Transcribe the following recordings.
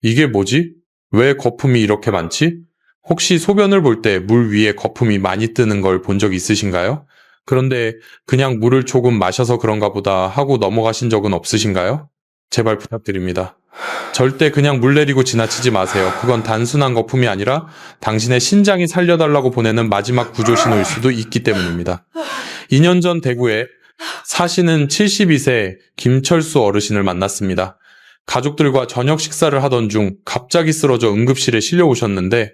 이게 뭐지? 왜 거품이 이렇게 많지? 혹시 소변을 볼 때 물 위에 거품이 많이 뜨는 걸 본 적 있으신가요? 그런데 그냥 물을 조금 마셔서 그런가 보다 하고 넘어가신 적은 없으신가요? 제발 부탁드립니다. 절대 그냥 물 내리고 지나치지 마세요. 그건 단순한 거품이 아니라 당신의 신장이 살려달라고 보내는 마지막 구조 신호일 수도 있기 때문입니다. 2년 전 대구에 사시는 72세 김철수 어르신을 만났습니다. 가족들과 저녁 식사를 하던 중 갑자기 쓰러져 응급실에 실려오셨는데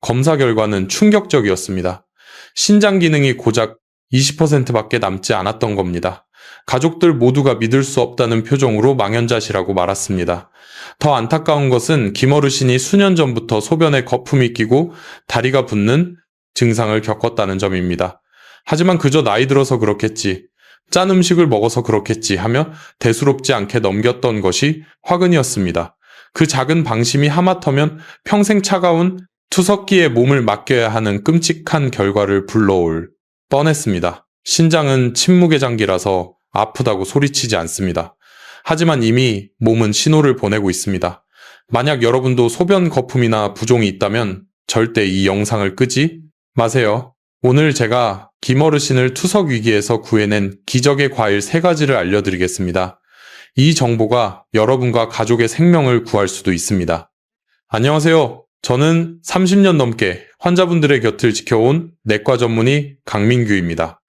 검사 결과는 충격적이었습니다. 신장 기능이 고작 20%밖에 남지 않았던 겁니다. 가족들 모두가 믿을 수 없다는 표정으로 망연자실하고 말았습니다. 더 안타까운 것은 김 어르신이 수년 전부터 소변에 거품이 끼고 다리가 붓는 증상을 겪었다는 점입니다. 하지만 그저 나이 들어서 그렇겠지, 짠 음식을 먹어서 그렇겠지 하며 대수롭지 않게 넘겼던 것이 화근이었습니다. 그 작은 방심이 하마터면 평생 차가운 투석기에 몸을 맡겨야 하는 끔찍한 결과를 불러올 뻔했습니다. 신장은 침묵의 장기라서 아프다고 소리치지 않습니다. 하지만 이미 몸은 신호를 보내고 있습니다. 만약 여러분도 소변 거품이나 부종이 있다면 절대 이 영상을 끄지 마세요. 오늘 제가 김 어르신을 투석 위기에서 구해낸 기적의 과일 3가지를 알려드리겠습니다. 이 정보가 여러분과 가족의 생명을 구할 수도 있습니다. 안녕하세요. 저는 30년 넘게 환자분들의 곁을 지켜온 내과 전문의 강민규입니다.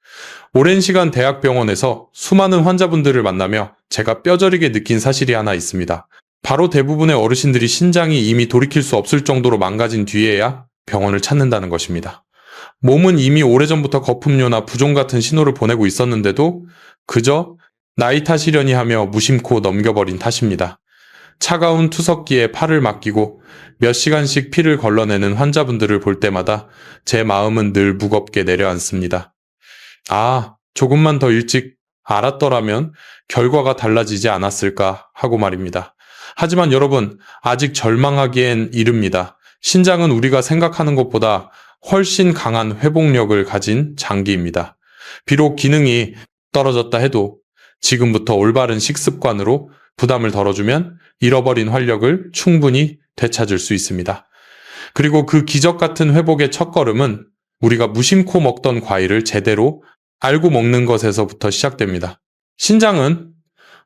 오랜 시간 대학병원에서 수많은 환자분들을 만나며 제가 뼈저리게 느낀 사실이 하나 있습니다. 바로 대부분의 어르신들이 신장이 이미 돌이킬 수 없을 정도로 망가진 뒤에야 병원을 찾는다는 것입니다. 몸은 이미 오래전부터 거품료나 부종 같은 신호를 보내고 있었는데도 그저 나이 탓이려니 하며 무심코 넘겨버린 탓입니다. 차가운 투석기에 팔을 맡기고 몇 시간씩 피를 걸러내는 환자분들을 볼 때마다 제 마음은 늘 무겁게 내려앉습니다. 조금만 더 일찍 알았더라면 결과가 달라지지 않았을까 하고 말입니다. 하지만 여러분, 아직 절망하기엔 이릅니다. 신장은 우리가 생각하는 것보다 훨씬 강한 회복력을 가진 장기입니다. 비록 기능이 떨어졌다 해도 지금부터 올바른 식습관으로 부담을 덜어주면 잃어버린 활력을 충분히 되찾을 수 있습니다. 그리고 그 기적 같은 회복의 첫걸음은 우리가 무심코 먹던 과일을 제대로 알고 먹는 것에서부터 시작됩니다. 신장은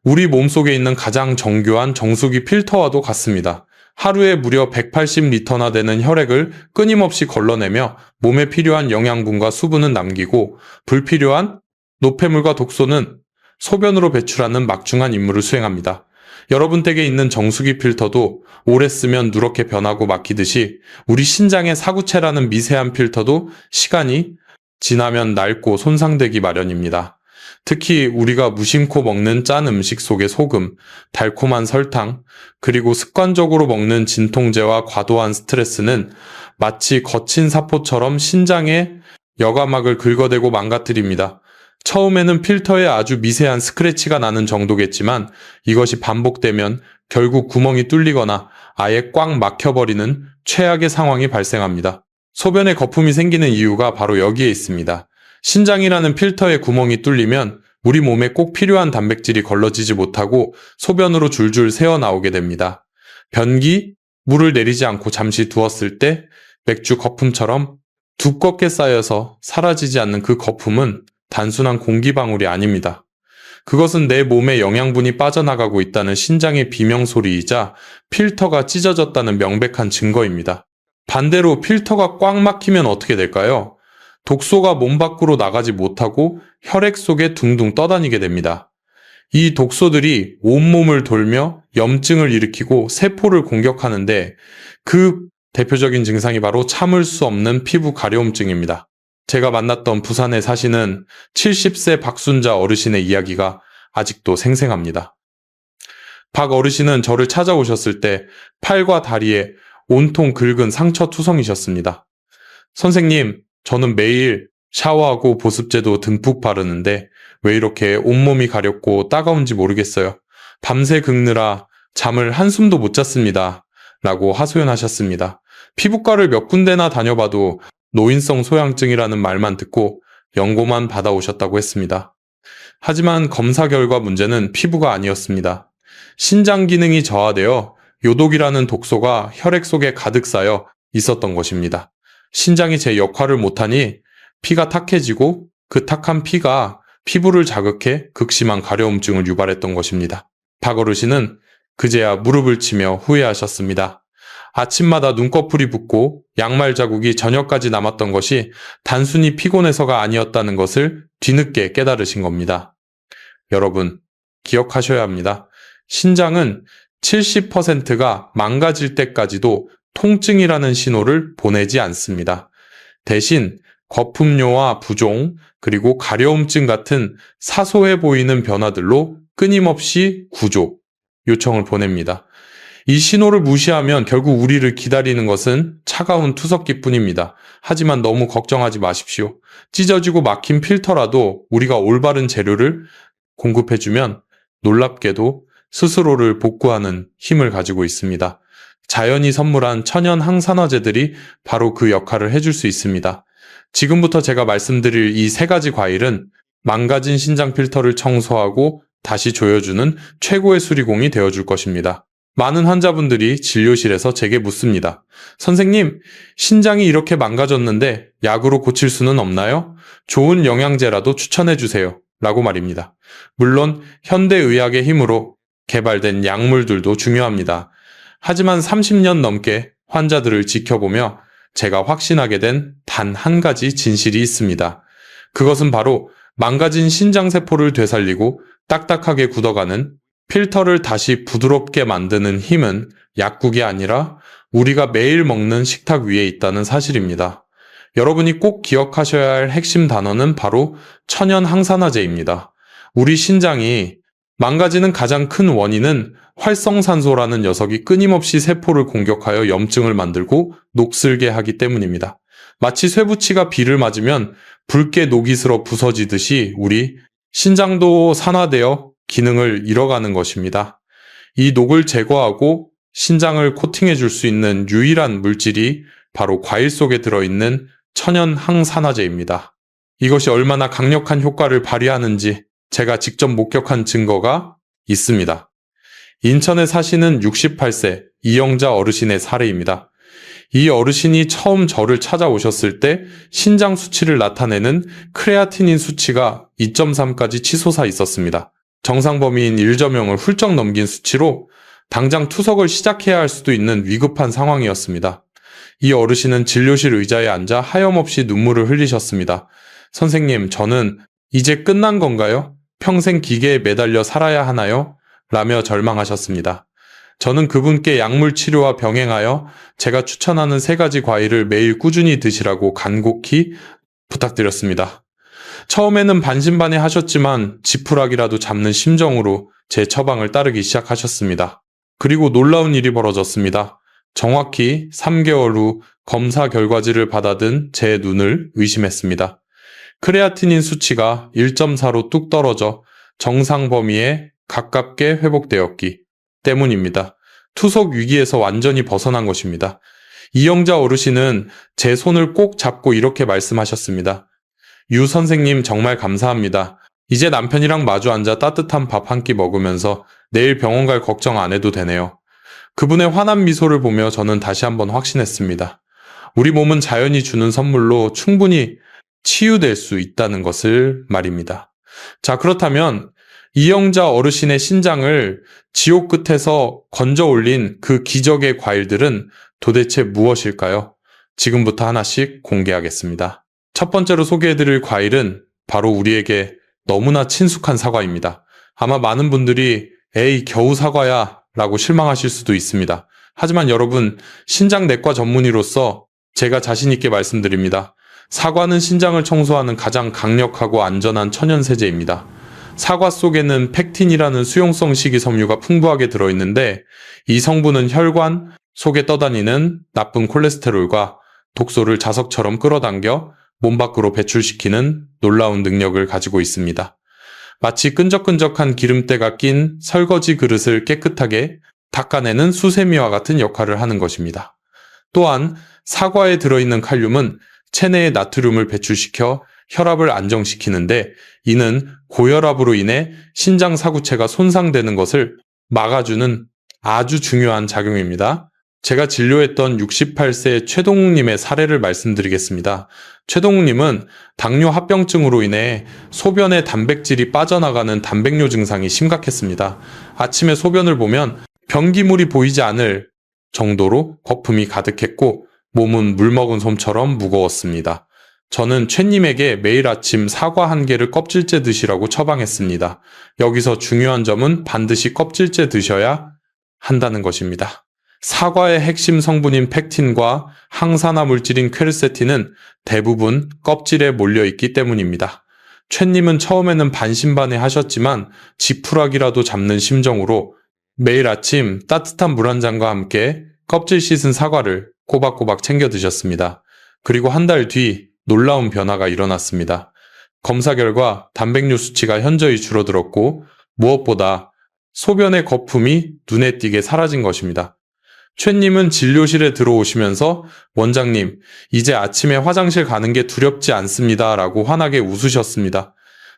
우리 몸속에 있는 가장 정교한 정수기 필터와도 같습니다. 하루에 무려 180리터나 되는 혈액을 끊임없이 걸러내며 몸에 필요한 영양분과 수분은 남기고 불필요한 노폐물과 독소는 소변으로 배출하는 막중한 임무를 수행합니다. 여러분 댁에 있는 정수기 필터도 오래 쓰면 누렇게 변하고 막히듯이 우리 신장의 사구체라는 미세한 필터도 시간이 지나면 낡고 손상되기 마련입니다. 특히 우리가 무심코 먹는 짠 음식 속의 소금, 달콤한 설탕, 그리고 습관적으로 먹는 진통제와 과도한 스트레스는 마치 거친 사포처럼 신장의 여과막을 긁어대고 망가뜨립니다. 처음에는 필터에 아주 미세한 스크래치가 나는 정도겠지만 이것이 반복되면 결국 구멍이 뚫리거나 아예 꽉 막혀버리는 최악의 상황이 발생합니다. 소변에 거품이 생기는 이유가 바로 여기에 있습니다. 신장이라는 필터의 구멍이 뚫리면 우리 몸에 꼭 필요한 단백질이 걸러지지 못하고 소변으로 줄줄 새어나오게 됩니다. 변기, 물을 내리지 않고 잠시 두었을 때 맥주 거품처럼 두껍게 쌓여서 사라지지 않는 그 거품은 단순한 공기방울이 아닙니다. 그것은 내 몸에 영양분이 빠져나가고 있다는 신장의 비명소리이자 필터가 찢어졌다는 명백한 증거입니다. 반대로 필터가 꽉 막히면 어떻게 될까요? 독소가 몸 밖으로 나가지 못하고 혈액 속에 둥둥 떠다니게 됩니다. 이 독소들이 온몸을 돌며 염증을 일으키고 세포를 공격하는데 그 대표적인 증상이 바로 참을 수 없는 피부 가려움증입니다. 제가 만났던 부산에 사시는 70세 박순자 어르신의 이야기가 아직도 생생합니다. 박 어르신은 저를 찾아오셨을 때 팔과 다리에 온통 긁은 상처투성이셨습니다. 선생님, 저는 매일 샤워하고 보습제도 듬뿍 바르는데 왜 이렇게 온몸이 가렵고 따가운지 모르겠어요. 밤새 긁느라 잠을 한숨도 못 잤습니다. 라고 하소연하셨습니다. 피부과를 몇 군데나 다녀봐도 노인성 소양증이라는 말만 듣고 연고만 받아오셨다고 했습니다. 하지만 검사 결과 문제는 피부가 아니었습니다. 신장 기능이 저하되어 요독이라는 독소가 혈액 속에 가득 쌓여 있었던 것입니다. 신장이 제 역할을 못하니 피가 탁해지고 그 탁한 피가 피부를 자극해 극심한 가려움증을 유발했던 것입니다. 박 어르신은 그제야 무릎을 치며 후회하셨습니다. 아침마다 눈꺼풀이 붓고 양말 자국이 저녁까지 남았던 것이 단순히 피곤해서가 아니었다는 것을 뒤늦게 깨달으신 겁니다. 여러분, 기억하셔야 합니다. 신장은 70%가 망가질 때까지도 통증이라는 신호를 보내지 않습니다. 대신 거품료와 부종, 그리고 가려움증 같은 사소해 보이는 변화들로 끊임없이 구조, 요청을 보냅니다. 이 신호를 무시하면 결국 우리를 기다리는 것은 차가운 투석기뿐입니다. 하지만 너무 걱정하지 마십시오. 찢어지고 막힌 필터라도 우리가 올바른 재료를 공급해주면 놀랍게도 스스로를 복구하는 힘을 가지고 있습니다. 자연이 선물한 천연 항산화제들이 바로 그 역할을 해줄 수 있습니다. 지금부터 제가 말씀드릴 이 세 가지 과일은 망가진 신장 필터를 청소하고 다시 조여주는 최고의 수리공이 되어줄 것입니다. 많은 환자분들이 진료실에서 제게 묻습니다. 선생님, 신장이 이렇게 망가졌는데 약으로 고칠 수는 없나요? 좋은 영양제라도 추천해 주세요. 라고 말입니다. 물론 현대의학의 힘으로 개발된 약물들도 중요합니다. 하지만 30년 넘게 환자들을 지켜보며 제가 확신하게 된 단 한 가지 진실이 있습니다. 그것은 바로 망가진 신장세포를 되살리고 딱딱하게 굳어가는 필터를 다시 부드럽게 만드는 힘은 약국이 아니라 우리가 매일 먹는 식탁 위에 있다는 사실입니다. 여러분이 꼭 기억하셔야 할 핵심 단어는 바로 천연 항산화제입니다. 우리 신장이 망가지는 가장 큰 원인은 활성산소라는 녀석이 끊임없이 세포를 공격하여 염증을 만들고 녹슬게 하기 때문입니다. 마치 쇠붙이가 비를 맞으면 붉게 녹이 슬어 부서지듯이 우리 신장도 산화되어 기능을 잃어가는 것입니다. 이 녹을 제거하고 신장을 코팅해 줄 수 있는 유일한 물질이 바로 과일 속에 들어있는 천연 항산화제입니다. 이것이 얼마나 강력한 효과를 발휘하는지 제가 직접 목격한 증거가 있습니다. 인천에 사시는 68세 이영자 어르신의 사례입니다. 이 어르신이 처음 저를 찾아오셨을 때 신장 수치를 나타내는 크레아티닌 수치가 2.3까지 치솟아 있었습니다. 정상 범위인 1점형을 훌쩍 넘긴 수치로 당장 투석을 시작해야 할 수도 있는 위급한 상황이었습니다. 이 어르신은 진료실 의자에 앉아 하염없이 눈물을 흘리셨습니다. 선생님, 저는 이제 끝난 건가요? 평생 기계에 매달려 살아야 하나요? 라며 절망하셨습니다. 저는 그분께 약물 치료와 병행하여 제가 추천하는 세 가지 과일을 매일 꾸준히 드시라고 간곡히 부탁드렸습니다. 처음에는 반신반의 하셨지만 지푸라기라도 잡는 심정으로 제 처방을 따르기 시작하셨습니다. 그리고 놀라운 일이 벌어졌습니다. 정확히 3개월 후 검사 결과지를 받아든 제 눈을 의심했습니다. 크레아티닌 수치가 1.4로 뚝 떨어져 정상 범위에 가깝게 회복되었기 때문입니다. 투석 위기에서 완전히 벗어난 것입니다. 이영자 어르신은 제 손을 꼭 잡고 이렇게 말씀하셨습니다. 유 선생님 정말 감사합니다. 이제 남편이랑 마주 앉아 따뜻한 밥 한 끼 먹으면서 내일 병원 갈 걱정 안 해도 되네요. 그분의 환한 미소를 보며 저는 다시 한번 확신했습니다. 우리 몸은 자연이 주는 선물로 충분히 치유될 수 있다는 것을 말입니다. 자, 그렇다면 이영자 어르신의 신장을 지옥 끝에서 건져 올린 그 기적의 과일들은 도대체 무엇일까요? 지금부터 하나씩 공개하겠습니다. 첫 번째로 소개해드릴 과일은 바로 우리에게 너무나 친숙한 사과입니다. 아마 많은 분들이 에이 겨우 사과야 라고 실망하실 수도 있습니다. 하지만 여러분, 신장내과 전문의로서 제가 자신 있게 말씀드립니다. 사과는 신장을 청소하는 가장 강력하고 안전한 천연세제입니다. 사과 속에는 펙틴이라는 수용성 식이섬유가 풍부하게 들어있는데 이 성분은 혈관 속에 떠다니는 나쁜 콜레스테롤과 독소를 자석처럼 끌어당겨 몸 밖으로 배출시키는 놀라운 능력을 가지고 있습니다. 마치 끈적끈적한 기름때가 낀 설거지 그릇을 깨끗하게 닦아내는 수세미와 같은 역할을 하는 것입니다. 또한 사과에 들어있는 칼륨은 체내의 나트륨을 배출시켜 혈압을 안정시키는데 이는 고혈압으로 인해 신장 사구체가 손상되는 것을 막아주는 아주 중요한 작용입니다. 제가 진료했던 68세 최동욱님의 사례를 말씀드리겠습니다. 최동욱님은 당뇨 합병증으로 인해 소변에 단백질이 빠져나가는 단백뇨 증상이 심각했습니다. 아침에 소변을 보면 변기물이 보이지 않을 정도로 거품이 가득했고 몸은 물 먹은 솜처럼 무거웠습니다. 저는 최님에게 매일 아침 사과 한 개를 껍질째 드시라고 처방했습니다. 여기서 중요한 점은 반드시 껍질째 드셔야 한다는 것입니다. 사과의 핵심 성분인 팩틴과 항산화 물질인 퀘르세틴은 대부분 껍질에 몰려있기 때문입니다. 최님은 처음에는 반신반의 하셨지만 지푸라기라도 잡는 심정으로 매일 아침 따뜻한 물 한 잔과 함께 껍질 씻은 사과를 꼬박꼬박 챙겨 드셨습니다. 그리고 한 달 뒤 놀라운 변화가 일어났습니다. 검사 결과 단백뇨 수치가 현저히 줄어들었고 무엇보다 소변의 거품이 눈에 띄게 사라진 것입니다. 최님은 진료실에 들어오시면서 원장님, 이제 아침에 화장실 가는 게 두렵지 않습니다 라고 환하게 웃으셨습니다.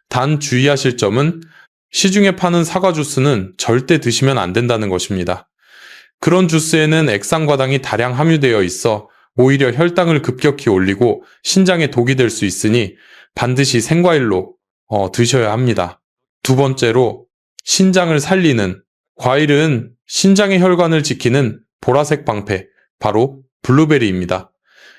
단 주의하실 점은 시중에 파는 사과 주스는 절대 드시면 안 된다는 것입니다. 그런 주스에는 액상과당이 다량 함유되어 있어 오히려 혈당을 급격히 올리고 신장에 독이 될 수 있으니 반드시 생과일로 드셔야 합니다. 두 번째로 신장을 살리는 과일은 신장의 혈관을 지키는 보라색 방패, 바로 블루베리입니다.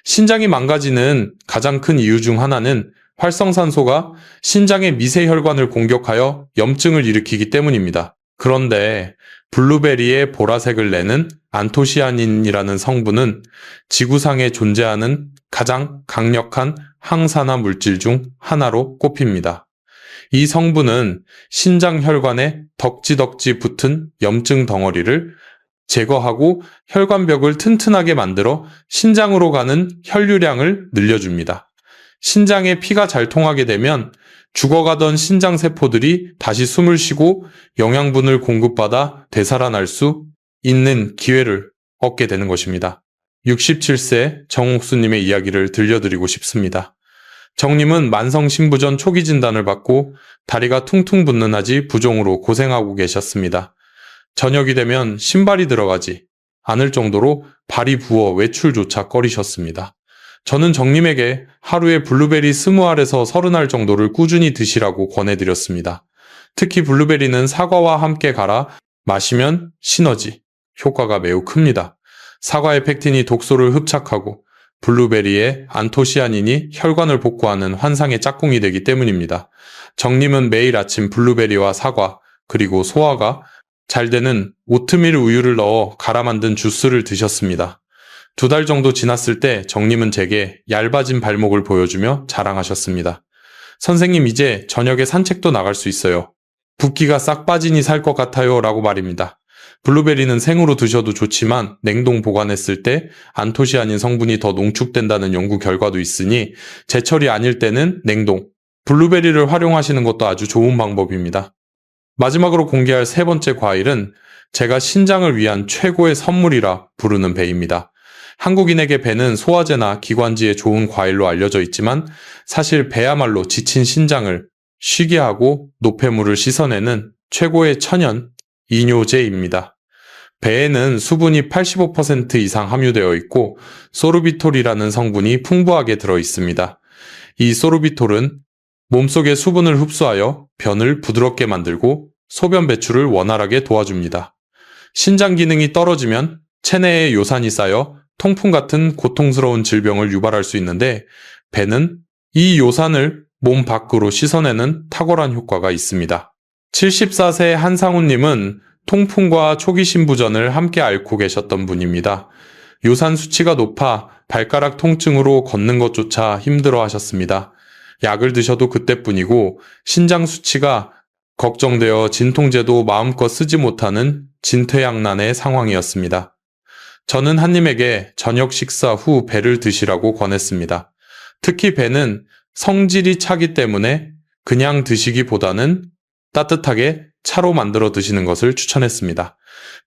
신장이 망가지는 가장 큰 이유 중 하나는 활성산소가 신장의 미세혈관을 공격하여 염증을 일으키기 때문입니다. 그런데 블루베리의 보라색을 내는 안토시아닌이라는 성분은 지구상에 존재하는 가장 강력한 항산화 물질 중 하나로 꼽힙니다. 이 성분은 신장 혈관에 덕지덕지 붙은 염증 덩어리를 제거하고 혈관벽을 튼튼하게 만들어 신장으로 가는 혈류량을 늘려줍니다. 신장에 피가 잘 통하게 되면 죽어가던 신장세포들이 다시 숨을 쉬고 영양분을 공급받아 되살아날 수 있는 기회를 얻게 되는 것입니다. 67세 정옥수님의 이야기를 들려드리고 싶습니다. 정님은 만성신부전 초기 진단을 받고 다리가 퉁퉁 붓는 하지 부종으로 고생하고 계셨습니다. 저녁이 되면 신발이 들어가지 않을 정도로 발이 부어 외출조차 꺼리셨습니다. 저는 정님에게 하루에 블루베리 20알에서 30알 정도를 꾸준히 드시라고 권해드렸습니다. 특히 블루베리는 사과와 함께 갈아 마시면 시너지 효과가 매우 큽니다. 사과의 팩틴이 독소를 흡착하고 블루베리의 안토시아닌이 혈관을 복구하는 환상의 짝꿍이 되기 때문입니다. 정님은 매일 아침 블루베리와 사과 그리고 소화가 잘 되는 오트밀 우유를 넣어 갈아 만든 주스를 드셨습니다. 2달 정도 지났을 때 정님은 제게 얇아진 발목을 보여주며 자랑하셨습니다. 선생님, 이제 저녁에 산책도 나갈 수 있어요. 붓기가 싹 빠지니 살 것 같아요 라고 말입니다. 블루베리는 생으로 드셔도 좋지만 냉동 보관했을 때 안토시아닌 성분이 더 농축된다는 연구 결과도 있으니 제철이 아닐 때는 냉동, 블루베리를 활용하시는 것도 아주 좋은 방법입니다. 마지막으로 공개할 세 번째 과일은 제가 신장을 위한 최고의 선물이라 부르는 배입니다. 한국인에게 배는 소화제나 기관지에 좋은 과일로 알려져 있지만 사실 배야말로 지친 신장을 쉬게 하고 노폐물을 씻어내는 최고의 천연 이뇨제입니다. 배에는 수분이 85% 이상 함유되어 있고 소르비톨이라는 성분이 풍부하게 들어 있습니다. 이 소르비톨은 몸속의 수분을 흡수하여 변을 부드럽게 만들고 소변 배출을 원활하게 도와줍니다. 신장 기능이 떨어지면 체내에 요산이 쌓여 통풍 같은 고통스러운 질병을 유발할 수 있는데 배는 이 요산을 몸 밖으로 씻어내는 탁월한 효과가 있습니다. 74세 한상훈님은 통풍과 초기 신부전을 함께 앓고 계셨던 분입니다. 요산 수치가 높아 발가락 통증으로 걷는 것조차 힘들어 하셨습니다. 약을 드셔도 그때뿐이고 신장 수치가 걱정되어 진통제도 마음껏 쓰지 못하는 진퇴양난의 상황이었습니다. 저는 한님에게 저녁 식사 후 배를 드시라고 권했습니다. 특히 배는 성질이 차기 때문에 그냥 드시기보다는 따뜻하게 차로 만들어 드시는 것을 추천했습니다.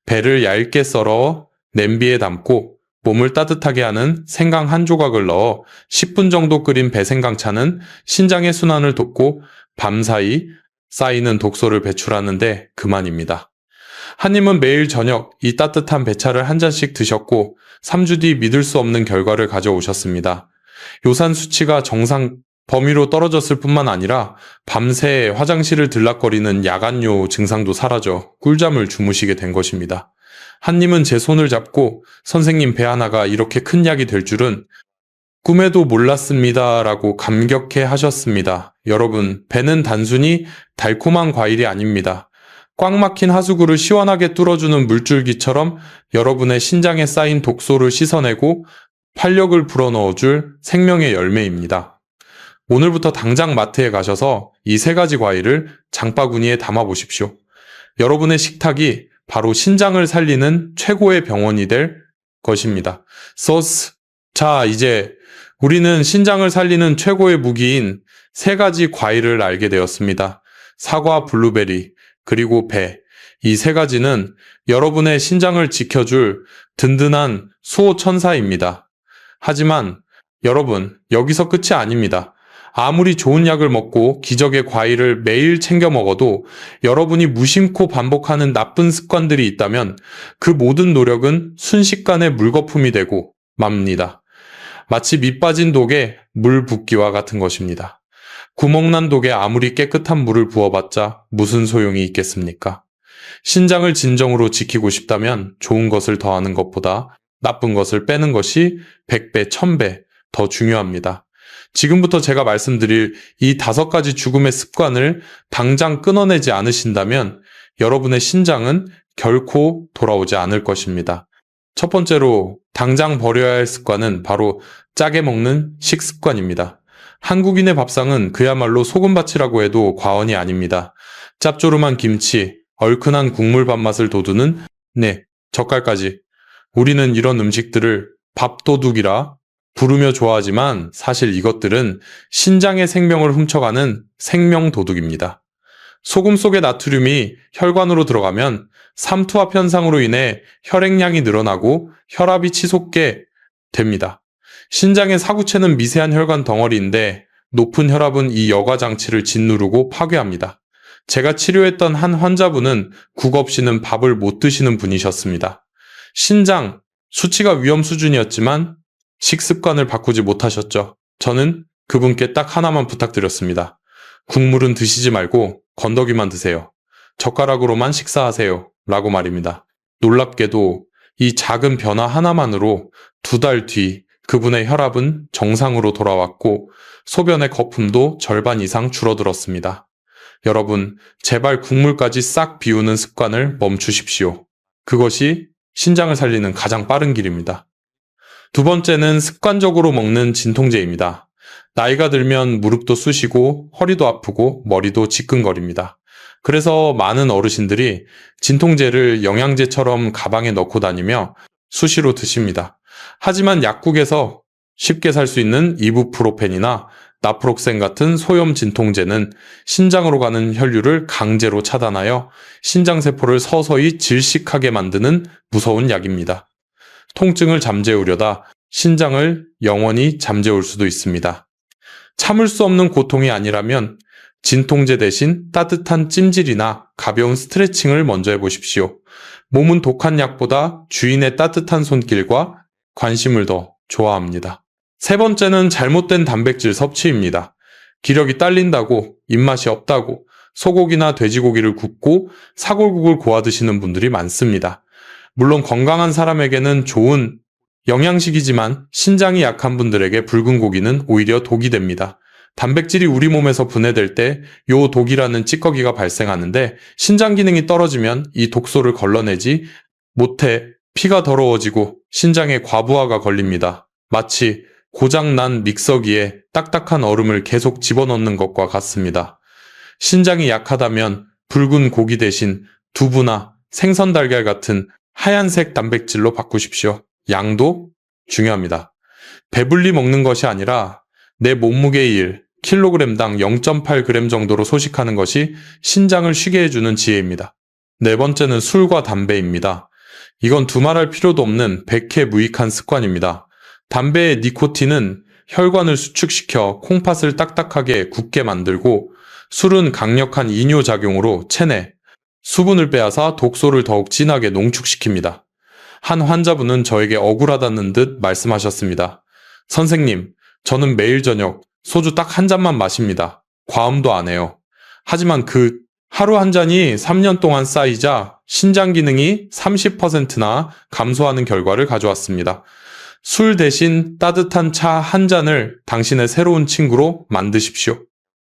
배를 얇게 썰어 냄비에 담고 몸을 따뜻하게 하는 생강 한 조각을 넣어 10분 정도 끓인 배생강차는 신장의 순환을 돕고 밤사이 쌓이는 독소를 배출하는데 그만입니다. 한님은 매일 저녁 이 따뜻한 배차를 한 잔씩 드셨고 3주 뒤 믿을 수 없는 결과를 가져오셨습니다. 요산 수치가 정상 범위로 떨어졌을 뿐만 아니라 밤새 화장실을 들락거리는 야간요 증상도 사라져 꿀잠을 주무시게 된 것입니다. 한님은 제 손을 잡고 선생님 배 하나가 이렇게 큰 약이 될 줄은 꿈에도 몰랐습니다. 라고 감격해 하셨습니다. 여러분, 배는 단순히 달콤한 과일이 아닙니다. 꽉 막힌 하수구를 시원하게 뚫어주는 물줄기처럼 여러분의 신장에 쌓인 독소를 씻어내고 활력을 불어넣어줄 생명의 열매입니다. 오늘부터 당장 마트에 가셔서 이 세 가지 과일을 장바구니에 담아 보십시오. 여러분의 식탁이 바로 신장을 살리는 최고의 병원이 될 것입니다. 소스. 자, 이제 우리는 신장을 살리는 최고의 무기인 세 가지 과일을 알게 되었습니다. 사과, 블루베리, 그리고 배. 이 세 가지는 여러분의 신장을 지켜줄 든든한 수호천사입니다. 하지만 여러분, 여기서 끝이 아닙니다. 아무리 좋은 약을 먹고 기적의 과일을 매일 챙겨 먹어도 여러분이 무심코 반복하는 나쁜 습관들이 있다면 그 모든 노력은 순식간에 물거품이 되고 맙니다. 마치 밑 빠진 독에 물 붓기와 같은 것입니다. 구멍난 독에 아무리 깨끗한 물을 부어봤자 무슨 소용이 있겠습니까? 신장을 진정으로 지키고 싶다면 좋은 것을 더하는 것보다 나쁜 것을 빼는 것이 100배, 1000배 더 중요합니다. 지금부터 제가 말씀드릴 이 5가지 죽음의 습관을 당장 끊어내지 않으신다면 여러분의 신장은 결코 돌아오지 않을 것입니다. 첫 번째로 당장 버려야 할 습관은 바로 짜게 먹는 식습관입니다. 한국인의 밥상은 그야말로 소금밭이라고 해도 과언이 아닙니다. 짭조름한 김치, 얼큰한 국물 밥맛을 돋우는 젓갈까지. 우리는 이런 음식들을 밥도둑이라 부르며 좋아하지만 사실 이것들은 신장의 생명을 훔쳐가는 생명도둑입니다. 소금 속의 나트륨이 혈관으로 들어가면 삼투압 현상으로 인해 혈액량이 늘어나고 혈압이 치솟게 됩니다. 신장의 사구체는 미세한 혈관 덩어리인데 높은 혈압은 이 여과 장치를 짓누르고 파괴합니다. 제가 치료했던 한 환자분은 국 없이는 밥을 못 드시는 분이셨습니다. 신장 수치가 위험 수준이었지만 식습관을 바꾸지 못하셨죠. 저는 그분께 딱 하나만 부탁드렸습니다. 국물은 드시지 말고 건더기만 드세요. 젓가락으로만 식사하세요. 라고 말입니다. 놀랍게도 이 작은 변화 하나만으로 2달 뒤 그분의 혈압은 정상으로 돌아왔고 소변의 거품도 절반 이상 줄어들었습니다. 여러분, 제발 국물까지 싹 비우는 습관을 멈추십시오. 그것이 신장을 살리는 가장 빠른 길입니다. 두 번째는 습관적으로 먹는 진통제입니다. 나이가 들면 무릎도 쑤시고 허리도 아프고 머리도 지끈거립니다. 그래서 많은 어르신들이 진통제를 영양제처럼 가방에 넣고 다니며 수시로 드십니다. 하지만 약국에서 쉽게 살 수 있는 이부프로펜이나 나프록센 같은 소염 진통제는 신장으로 가는 혈류를 강제로 차단하여 신장세포를 서서히 질식하게 만드는 무서운 약입니다. 통증을 잠재우려다 신장을 영원히 잠재울 수도 있습니다. 참을 수 없는 고통이 아니라면 진통제 대신 따뜻한 찜질이나 가벼운 스트레칭을 먼저 해보십시오. 몸은 독한 약보다 주인의 따뜻한 손길과 관심을 더 좋아합니다. 세 번째는 잘못된 단백질 섭취입니다. 기력이 딸린다고, 입맛이 없다고, 소고기나 돼지고기를 굽고 사골국을 고아 드시는 분들이 많습니다. 물론 건강한 사람에게는 좋은 영양식이지만 신장이 약한 분들에게 붉은 고기는 오히려 독이 됩니다. 단백질이 우리 몸에서 분해될 때 요 독이라는 찌꺼기가 발생하는데 신장 기능이 떨어지면 이 독소를 걸러내지 못해 피가 더러워지고 신장에 과부하가 걸립니다. 마치 고장난 믹서기에 딱딱한 얼음을 계속 집어넣는 것과 같습니다. 신장이 약하다면 붉은 고기 대신 두부나 생선 달걀 같은 하얀색 단백질로 바꾸십시오. 양도 중요합니다. 배불리 먹는 것이 아니라 내 몸무게의 1kg당 0.8g 정도로 소식하는 것이 신장을 쉬게 해주는 지혜입니다. 네 번째는 술과 담배입니다. 이건 두말할 필요도 없는 백해무익한 습관입니다. 담배의 니코틴은 혈관을 수축시켜 콩팥을 딱딱하게 굳게 만들고 술은 강력한 이뇨작용으로 체내, 수분을 빼앗아 독소를 더욱 진하게 농축시킵니다. 한 환자분은 저에게 억울하다는 듯 말씀하셨습니다. 선생님, 저는 매일 저녁 소주 딱 한 잔만 마십니다. 과음도 안 해요. 하지만 그 하루 한 잔이 3년 동안 쌓이자 신장 기능이 30%나 감소하는 결과를 가져왔습니다. 술 대신 따뜻한 차 한 잔을 당신의 새로운 친구로 만드십시오.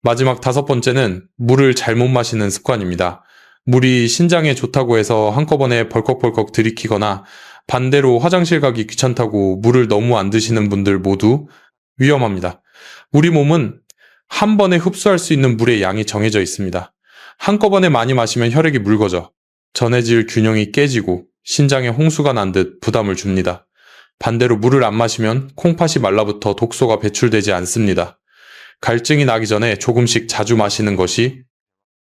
마지막 5번째는 물을 잘못 마시는 습관입니다. 물이 신장에 좋다고 해서 한꺼번에 벌컥벌컥 들이키거나 반대로 화장실 가기 귀찮다고 물을 너무 안 드시는 분들 모두 위험합니다. 우리 몸은 한 번에 흡수할 수 있는 물의 양이 정해져 있습니다. 한꺼번에 많이 마시면 혈액이 묽어져 전해질 균형이 깨지고 신장에 홍수가 난 듯 부담을 줍니다. 반대로 물을 안 마시면 콩팥이 말라붙어 독소가 배출되지 않습니다. 갈증이 나기 전에 조금씩 자주 마시는 것이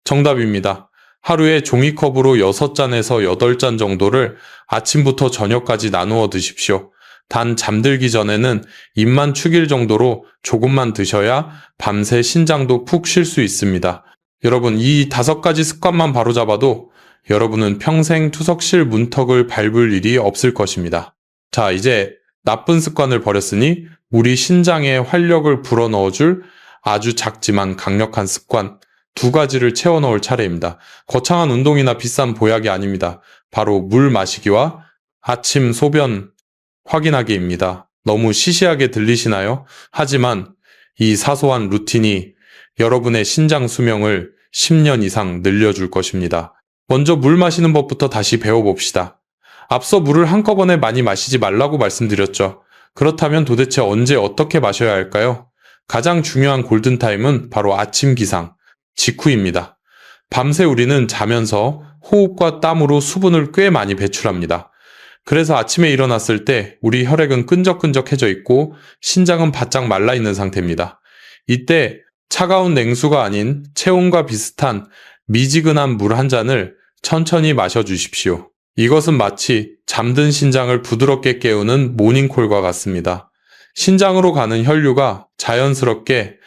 정답입니다. 하루에 종이컵으로 6잔에서 8잔 정도를 아침부터 저녁까지 나누어 드십시오. 단 잠들기 전에는 입만 축일 정도로 조금만 드셔야 밤새 신장도 푹 쉴 수 있습니다. 여러분, 이 5가지 습관만 바로잡아도 여러분은 평생 투석실 문턱을 밟을 일이 없을 것입니다. 자, 이제 나쁜 습관을 버렸으니 우리 신장에 활력을 불어넣어줄 아주 작지만 강력한 습관 2가지를 채워 넣을 차례입니다. 거창한 운동이나 비싼 보약이 아닙니다. 바로 물 마시기와 아침 소변 확인하기입니다. 너무 시시하게 들리시나요? 하지만 이 사소한 루틴이 여러분의 신장 수명을 10년 이상 늘려줄 것입니다. 먼저 물 마시는 법부터 다시 배워봅시다. 앞서 물을 한꺼번에 많이 마시지 말라고 말씀드렸죠. 그렇다면 도대체 언제 어떻게 마셔야 할까요? 가장 중요한 골든타임은 바로 아침 기상, 직후입니다. 밤새 우리는 자면서 호흡과 땀으로 수분을 꽤 많이 배출합니다. 그래서 아침에 일어났을 때 우리 혈액은 끈적끈적해져 있고 신장은 바짝 말라있는 상태입니다. 이때 차가운 냉수가 아닌 체온과 비슷한 미지근한 물 한 잔을 천천히 마셔주십시오. 이것은 마치 잠든 신장을 부드럽게 깨우는 모닝콜과 같습니다. 신장으로 가는 혈류가 자연스럽게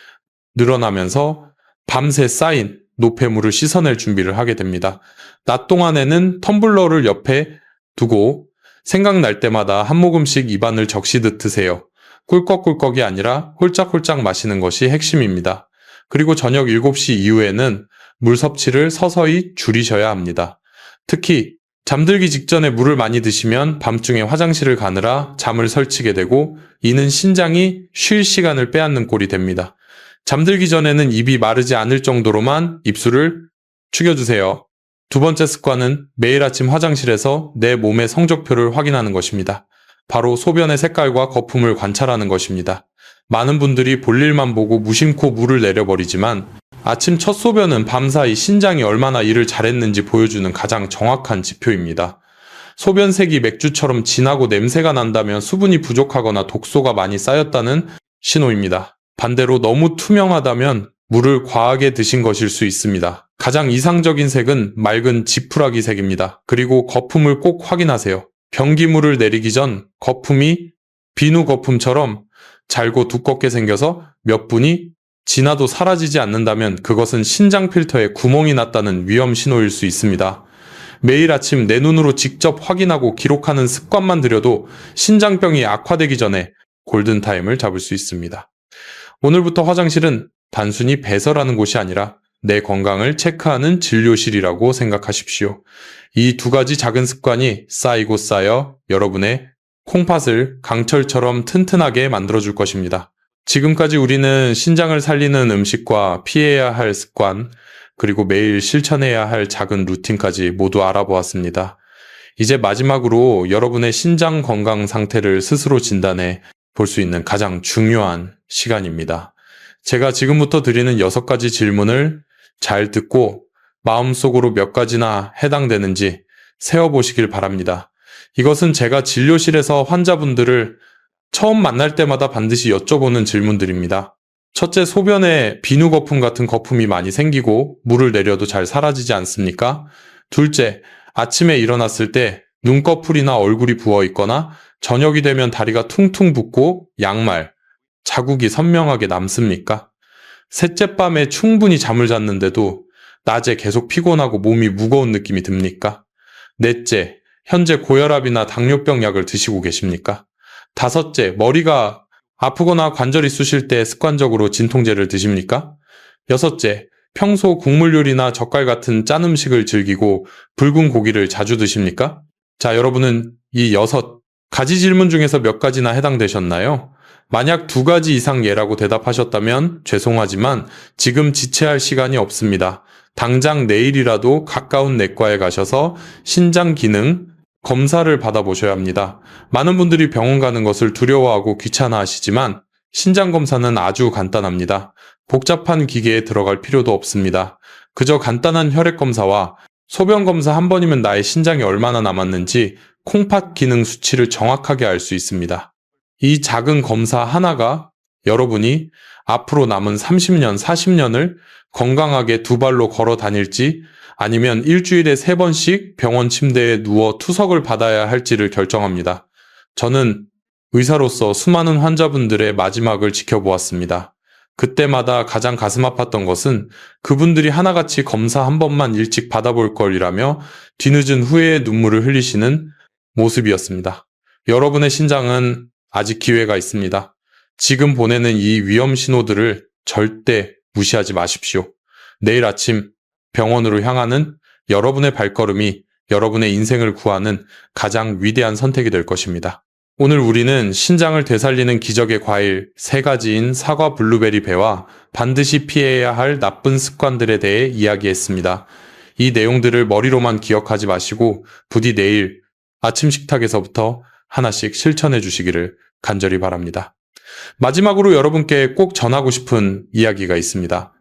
늘어나면서 밤새 쌓인 노폐물을 씻어낼 준비를 하게 됩니다. 낮 동안에는 텀블러를 옆에 두고 생각날 때마다 한 모금씩 입안을 적시듯 드세요. 꿀꺽꿀꺽이 아니라 홀짝홀짝 마시는 것이 핵심입니다. 그리고 저녁 7시 이후에는 물 섭취를 서서히 줄이셔야 합니다. 특히 잠들기 직전에 물을 많이 드시면 밤중에 화장실을 가느라 잠을 설치게 되고 이는 신장이 쉴 시간을 빼앗는 꼴이 됩니다. 잠들기 전에는 입이 마르지 않을 정도로만 입술을 축여주세요. 2번째 습관은 매일 아침 화장실에서 내 몸의 성적표를 확인하는 것입니다. 바로 소변의 색깔과 거품을 관찰하는 것입니다. 많은 분들이 볼일만 보고 무심코 물을 내려버리지만 아침 첫 소변은 밤사이 신장이 얼마나 일을 잘했는지 보여주는 가장 정확한 지표입니다. 소변색이 맥주처럼 진하고 냄새가 난다면 수분이 부족하거나 독소가 많이 쌓였다는 신호입니다. 반대로 너무 투명하다면 물을 과하게 드신 것일 수 있습니다. 가장 이상적인 색은 맑은 지푸라기 색입니다. 그리고 거품을 꼭 확인하세요. 변기물을 내리기 전 거품이 비누 거품처럼 잘고 두껍게 생겨서 몇 분이 지나도 사라지지 않는다면 그것은 신장 필터에 구멍이 났다는 위험 신호일 수 있습니다. 매일 아침 내 눈으로 직접 확인하고 기록하는 습관만 들여도 신장병이 악화되기 전에 골든타임을 잡을 수 있습니다. 오늘부터 화장실은 단순히 배설하는 곳이 아니라 내 건강을 체크하는 진료실이라고 생각하십시오. 이 2가지 작은 습관이 쌓이고 쌓여 여러분의 콩팥을 강철처럼 튼튼하게 만들어줄 것입니다. 지금까지 우리는 신장을 살리는 음식과 피해야 할 습관, 그리고 매일 실천해야 할 작은 루틴까지 모두 알아보았습니다. 이제 마지막으로 여러분의 신장 건강 상태를 스스로 진단해 볼 수 있는 가장 중요한 시간입니다. 제가 지금부터 드리는 6가지 질문을 잘 듣고 마음속으로 몇 가지나 해당되는지 세어보시길 바랍니다. 이것은 제가 진료실에서 환자분들을 처음 만날 때마다 반드시 여쭤보는 질문들입니다. 첫째, 소변에 비누 거품 같은 거품이 많이 생기고 물을 내려도 잘 사라지지 않습니까? 둘째, 아침에 일어났을 때 눈꺼풀이나 얼굴이 부어 있거나 저녁이 되면 다리가 퉁퉁 붓고 양말, 자국이 선명하게 남습니까? 셋째, 밤에 충분히 잠을 잤는데도 낮에 계속 피곤하고 몸이 무거운 느낌이 듭니까? 넷째, 현재 고혈압이나 당뇨병 약을 드시고 계십니까? 다섯째, 머리가 아프거나 관절이 쑤실 때 습관적으로 진통제를 드십니까? 여섯째, 평소 국물 요리나 젓갈 같은 짠 음식을 즐기고 붉은 고기를 자주 드십니까? 자, 여러분은 이 6가지 질문 중에서 몇 가지나 해당되셨나요? 만약 2가지 이상 예라고 대답하셨다면 죄송하지만 지금 지체할 시간이 없습니다. 당장 내일이라도 가까운 내과에 가셔서 신장 기능 검사를 받아보셔야 합니다. 많은 분들이 병원 가는 것을 두려워하고 귀찮아하시지만 신장 검사는 아주 간단합니다. 복잡한 기계에 들어갈 필요도 없습니다. 그저 간단한 혈액 검사와 소변 검사 한 번이면 나의 신장이 얼마나 남았는지 콩팥 기능 수치를 정확하게 알 수 있습니다. 이 작은 검사 하나가 여러분이 앞으로 남은 30년, 40년을 건강하게 2발로 걸어 다닐지 아니면 일주일에 3번씩 병원 침대에 누워 투석을 받아야 할지를 결정합니다. 저는 의사로서 수많은 환자분들의 마지막을 지켜보았습니다. 그때마다 가장 가슴 아팠던 것은 그분들이 하나같이 검사 한 번만 일찍 받아볼 걸이라며 뒤늦은 후회의 눈물을 흘리시는 모습이었습니다. 여러분의 신장은 아직 기회가 있습니다. 지금 보내는 이 위험 신호들을 절대 무시하지 마십시오. 내일 아침 병원으로 향하는 여러분의 발걸음이 여러분의 인생을 구하는 가장 위대한 선택이 될 것입니다. 오늘 우리는 신장을 되살리는 기적의 과일 3가지인 사과, 블루베리, 배와 반드시 피해야 할 나쁜 습관들에 대해 이야기했습니다. 이 내용들을 머리로만 기억하지 마시고 부디 내일 아침 식탁에서부터 하나씩 실천해 주시기를 간절히 바랍니다. 마지막으로 여러분께 꼭 전하고 싶은 이야기가 있습니다.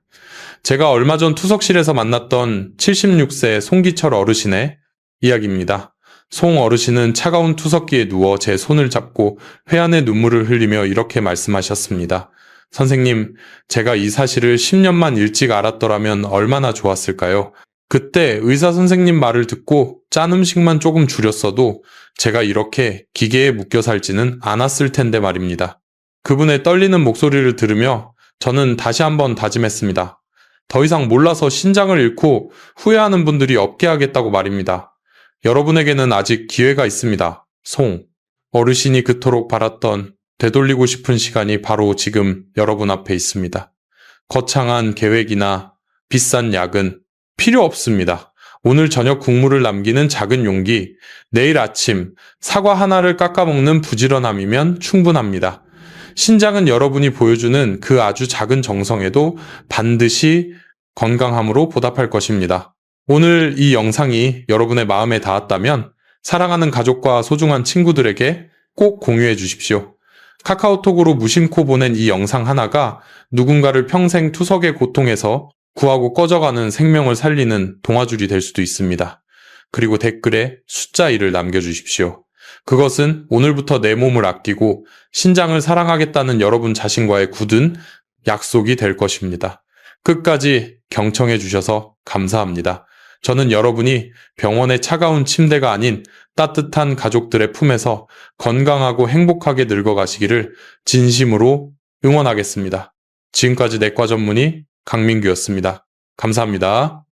제가 얼마 전 투석실에서 만났던 76세 송기철 어르신의 이야기입니다. 송 어르신은 차가운 투석기에 누워 제 손을 잡고 회한의 눈물을 흘리며 이렇게 말씀하셨습니다. 선생님, 제가 이 사실을 10년만 일찍 알았더라면 얼마나 좋았을까요? 그때 의사 선생님 말을 듣고 짠 음식만 조금 줄였어도 제가 이렇게 기계에 묶여 살지는 않았을 텐데 말입니다. 그분의 떨리는 목소리를 들으며 저는 다시 한번 다짐했습니다. 더 이상 몰라서 신장을 잃고 후회하는 분들이 없게 하겠다고 말입니다. 여러분에게는 아직 기회가 있습니다. 송. 어르신이 그토록 바랐던 되돌리고 싶은 시간이 바로 지금 여러분 앞에 있습니다. 거창한 계획이나 비싼 약은 필요 없습니다. 오늘 저녁 국물을 남기는 작은 용기, 내일 아침 사과 하나를 깎아먹는 부지런함이면 충분합니다. 신장은 여러분이 보여주는 그 아주 작은 정성에도 반드시 건강함으로 보답할 것입니다. 오늘 이 영상이 여러분의 마음에 닿았다면 사랑하는 가족과 소중한 친구들에게 꼭 공유해 주십시오. 카카오톡으로 무심코 보낸 이 영상 하나가 누군가를 평생 투석의 고통에서 구하고 꺼져가는 생명을 살리는 동아줄이 될 수도 있습니다. 그리고 댓글에 숫자 1을 남겨주십시오. 그것은 오늘부터 내 몸을 아끼고 신장을 사랑하겠다는 여러분 자신과의 굳은 약속이 될 것입니다. 끝까지 경청해 주셔서 감사합니다. 저는 여러분이 병원의 차가운 침대가 아닌 따뜻한 가족들의 품에서 건강하고 행복하게 늙어가시기를 진심으로 응원하겠습니다. 지금까지 내과 전문의 강민규였습니다. 감사합니다.